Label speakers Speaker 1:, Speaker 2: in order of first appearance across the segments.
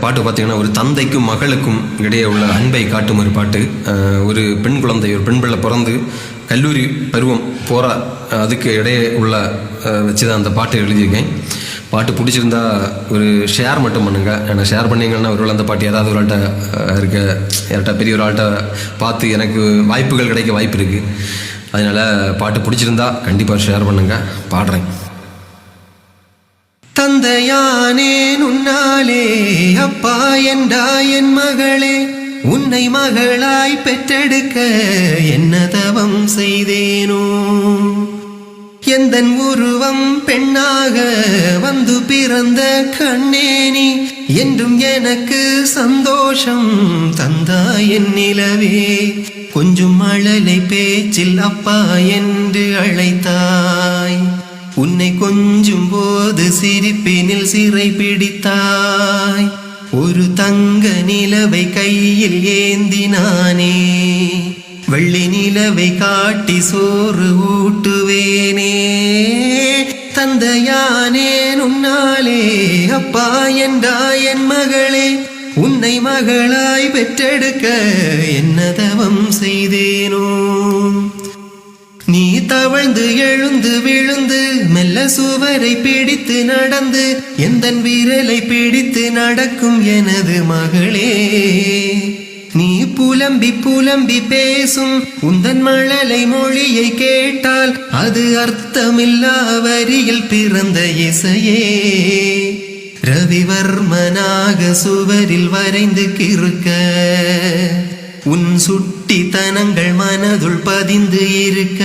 Speaker 1: பாட்டு பார்த்திங்கன்னா ஒரு தந்தைக்கும் மகளுக்கும் இடையே உள்ள அன்பை காட்டும் ஒரு பாட்டு. ஒரு பெண் குழந்தை, ஒரு பெண் பிள்ளை பிறந்து கல்லூரி பருவம் போகிற அதுக்கு இடையே உள்ள வச்சு தான் அந்த பாட்டு எழுதியிருக்கேன். பாட்டு பிடிச்சிருந்தா ஒரு ஷேர் மட்டும் பண்ணுங்கள். ஏன்னா ஷேர் பண்ணிங்கன்னா ஒருவேளை அந்த பாட்டு ஏதாவது ஒரு ஆள்கிட்ட யார்கிட்ட பெரிய ஒரு ஆள்கிட்ட பார்த்து எனக்கு வாய்ப்புகள் கிடைக்க வாய்ப்பு இருக்குது. அதனால் பாட்டு பிடிச்சிருந்தா கண்டிப்பாக ஷேர் பண்ணுங்கள். பாடுறேன். தந்தையானேன் உன்னாலே அப்பா என்றா என் மகளே, உன்னை மகளாய் பெற்றெடுக்க என்ன தவம் செய்தேனோ, எந்தன் உருவம் பெண்ணாக வந்து பிறந்த கண்ணேனி என்றும் எனக்கு சந்தோஷம் தந்தாய் என் நிலவே, கொஞ்சம் மழலை பேச்சில் அப்பா என்று அழைத்தாய், உன்னை கொஞ்சும் போது சிரிப்பினில் சிறை பிடித்தாய், ஒரு தங்க நிலவை கையில் ஏந்தினானே, வெள்ளி நிலவை காட்டி சோறு ஊட்டுவேனே, தந்தையானேன் உன்னாலே அப்பா என்றா என் மகளே, உன்னை மகளாய் பெற்றெடுக்க என்ன தவம் செய்தேனோ, நீ தவழ்ந்து எழுந்து விழுந்து மெல்ல சுவரை பிடித்து நடந்து எந்தன் விரலை பிடித்து நடக்கும் எனது மகளே, நீ புலம்பி புலம்பி பேசும் உந்தன் மழலை மொழியை கேட்டால் அது அர்த்தமில்லா வரியில் பிறந்த இசையே, ரவிவர்மனாக சுவரில் வரைந்து கிறுக்க உன் சுட்டித்தனங்கள் மனதுள் பதிந்து இருக்க,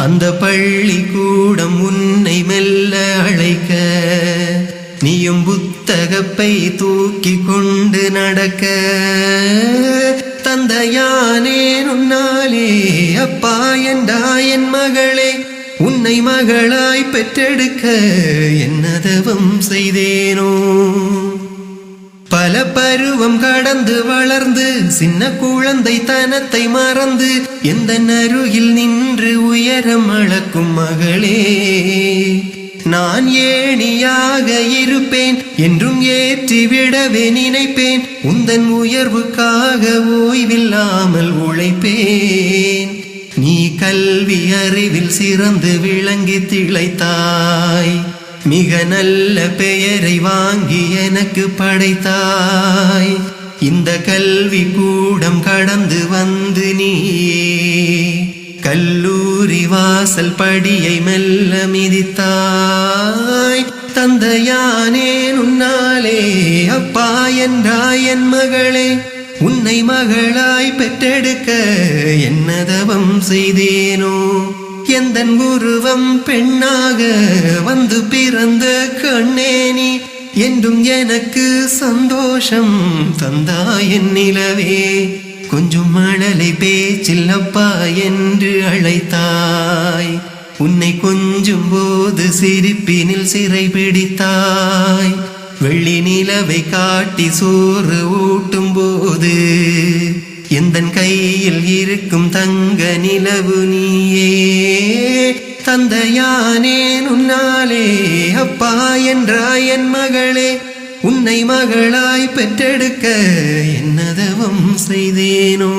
Speaker 1: அந்த பள்ளிக்கூடம் உன்னை மெல்ல அழைக்க, நீயும் புத்தகப்பை தூக்கி கொண்டு நடக்க, தந்தையானேன் உன்னாலே அப்பா என்றா என் மகளே, உன்னை மகளாய் பெற்றெடுக்க என்ன தவம் செய்தேனோ, பல பருவம் கடந்து வளர்ந்து சின்ன குழந்தை தனத்தை மறந்து எந்த அருகில் நின்று உயரம் அளக்கும் மகளே, நான் ஏணியாக இருப்பேன் என்றும் ஏற்றிவிடவே நினைப்பேன், உந்தன் உயர்வுக்காக ஓய்வில்லாமல் உழைப்பேன், நீ கல்வி அறிவில் சிறந்து விளங்கி திளைத்தாய், மிக நல்ல பெயரை வாங்கி எனக்கு படைத்தாய், இந்த கல்வி கூடம் கடந்து வந்து நீயே கல்லூரி வாசல் படியை மெல்ல மிதித்தாய், தந்தையானேன் உன்னாலே அப்பா என்றா என் மகளே, உன்னை மகளாய் பெற்றெடுக்க என்ன தவம் செய்தேனோ, எந்தன் உருவம் பெண்ணாக வந்து பிறந்த கண்ணேனி என்றும் எனக்கு சந்தோஷம் தந்தாய் என் நிலவே, கொஞ்சம் மழலை பேச்சில் அப்பா என்று அழைத்தாய், உன்னை கொஞ்சும் போது சிரிப்பினில் சிறை பிடித்தாய், வெள்ளி நிலவை காட்டி சோறு ஊட்டும் போது எந்தன் கையில் இருக்கும் தங்க நிலவு நீயே, தந்தையானேன் உன்னாலே அப்பா என்றா என் மகளே, உன்னை மகளாய் பெற்றெடுக்க என்ன தவம் செய்தேனோ.